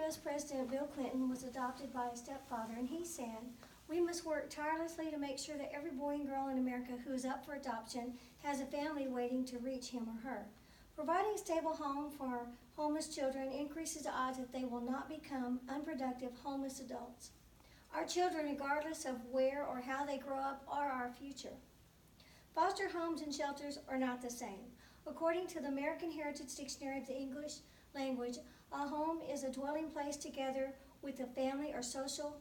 U.S. President Bill Clinton was adopted by a stepfather, and he said, "We must work tirelessly to make sure that every boy and girl in America who is up for adoption has a family waiting to reach him or her. Providing a stable home for homeless children increases the odds that they will not become unproductive homeless adults. Our children, regardless of where or how they grow up, are our future." Foster homes and shelters are not the same. According to the American Heritage Dictionary of the English Language, a home is a dwelling place together with a family or social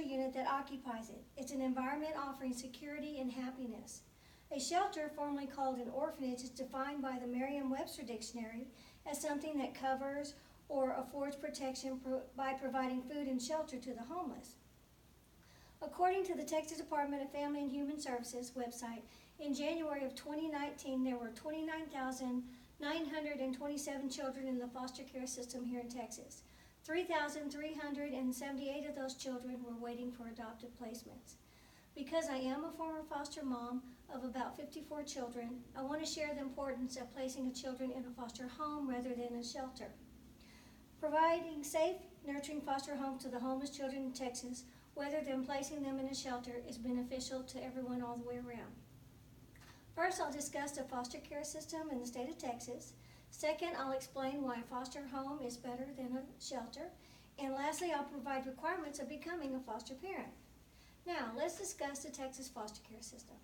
unit that occupies it. It's an environment offering security and happiness. A shelter, formerly called an orphanage, is defined by the Merriam-Webster Dictionary as something that covers or affords protection by providing food and shelter to the homeless. According to the Texas Department of Family and Human Services website, in January of 2019, there were 29,927 children in the foster care system here in Texas. 3,378 of those children were waiting for adoptive placements. Because I am a former foster mom of about 54 children, I want to share the importance of placing the children in a foster home rather than a shelter. Providing safe, nurturing foster homes to the homeless children in Texas, rather than placing them in a shelter, is beneficial to everyone all the way around. First, I'll discuss the foster care system in the state of Texas. Second, I'll explain why a foster home is better than a shelter. And lastly, I'll provide requirements of becoming a foster parent. Now, let's discuss the Texas foster care system.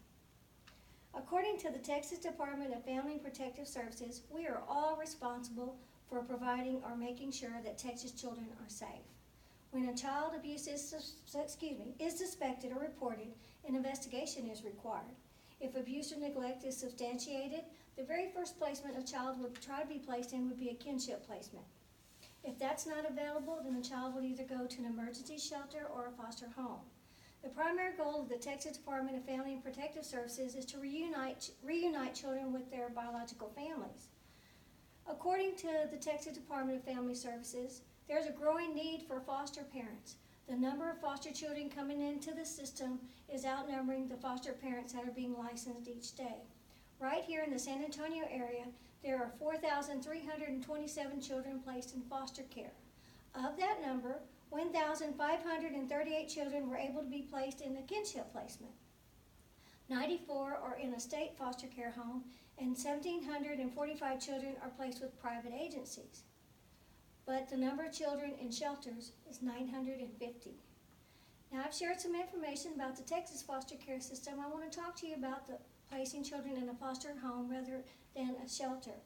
According to the Texas Department of Family and Protective Services, we are all responsible for providing or making sure that Texas children are safe. When a child abuse is suspected or reported, an investigation is required. If abuse or neglect is substantiated, the very first placement a child would try to be placed in would be a kinship placement. If that's not available, then the child will either go to an emergency shelter or a foster home. The primary goal of the Texas Department of Family and Protective Services is to reunite children with their biological families. According to the Texas Department of Family Services, there's a growing need for foster parents. The number of foster children coming into the system is outnumbering the foster parents that are being licensed each day. Right here in the San Antonio area, there are 4,327 children placed in foster care. Of that number, 1,538 children were able to be placed in a kinship placement. 94 are in a state foster care home, and 1,745 children are placed with private agencies. But the number of children in shelters is 950. Now, I've shared some information about the Texas foster care system. I want to talk to you about placing children in a foster home rather than a shelter.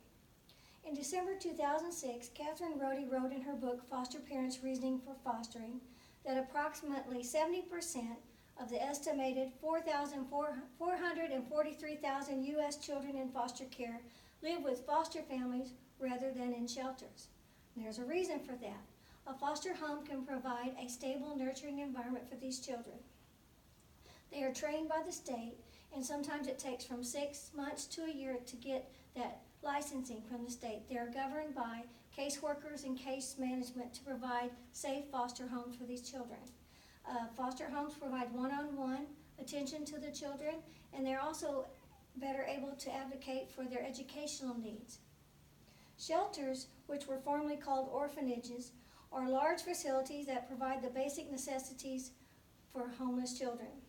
In December 2006, Catherine Rohde wrote in her book, Foster Parents' Reasoning for Fostering, that approximately 70% of the estimated 443,000 U.S. children in foster care live with foster families rather than in shelters. There's a reason for that. A foster home can provide a stable, nurturing environment for these children. They are trained by the state, and sometimes it takes from 6 months to a year to get that licensing from the state. They are governed by caseworkers and case management to provide safe foster homes for these children. Foster homes provide one-on-one attention to the children, and they're also better able to advocate for their educational needs. Shelters, which were formerly called orphanages, are large facilities that provide the basic necessities for homeless children.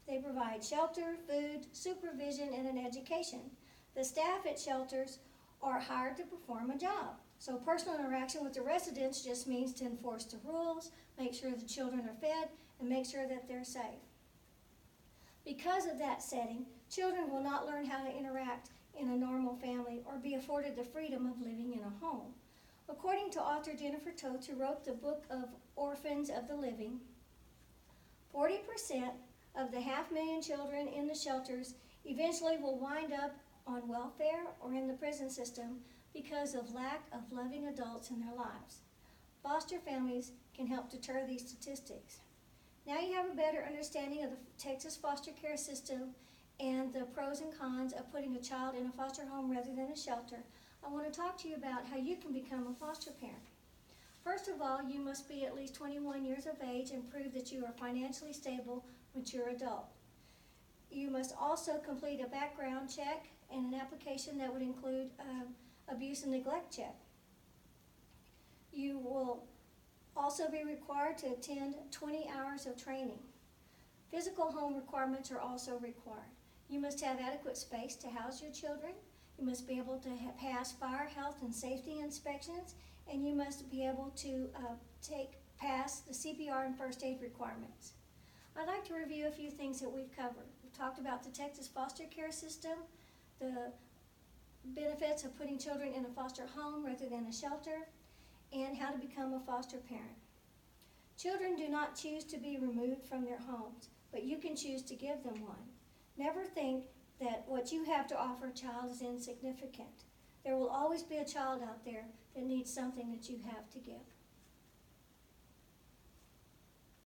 They provide shelter, food, supervision, and an education. The staff at shelters are hired to perform a job. So personal interaction with the residents just means to enforce the rules, make sure the children are fed, and make sure that they're safe. Because of that setting, children will not learn how to interact in a normal family or be afforded the freedom of living in a home. According to author Jennifer Toth, who wrote the book of Orphans of the Living, 40% of the 500,000 children in the shelters eventually will wind up on welfare or in the prison system because of lack of loving adults in their lives. Foster families can help deter these statistics. Now you have a better understanding of the Texas foster care system and the pros and cons of putting a child in a foster home rather than a shelter. I want to talk to you about how you can become a foster parent. First of all, you must be at least 21 years of age and prove that you are financially stable, mature adult. You must also complete a background check and an application that would include abuse and neglect check. You will also be required to attend 20 hours of training. Physical home requirements are also required. You must have adequate space to house your children. You must be able to pass fire, health, and safety inspections, and you must be able to pass the CPR and first aid requirements. I'd like to review a few things that we've covered. We've talked about the Texas foster care system, the benefits of putting children in a foster home rather than a shelter, and how to become a foster parent. Children do not choose to be removed from their homes, but you can choose to give them one. Never think that what you have to offer a child is insignificant. There will always be a child out there that needs something that you have to give.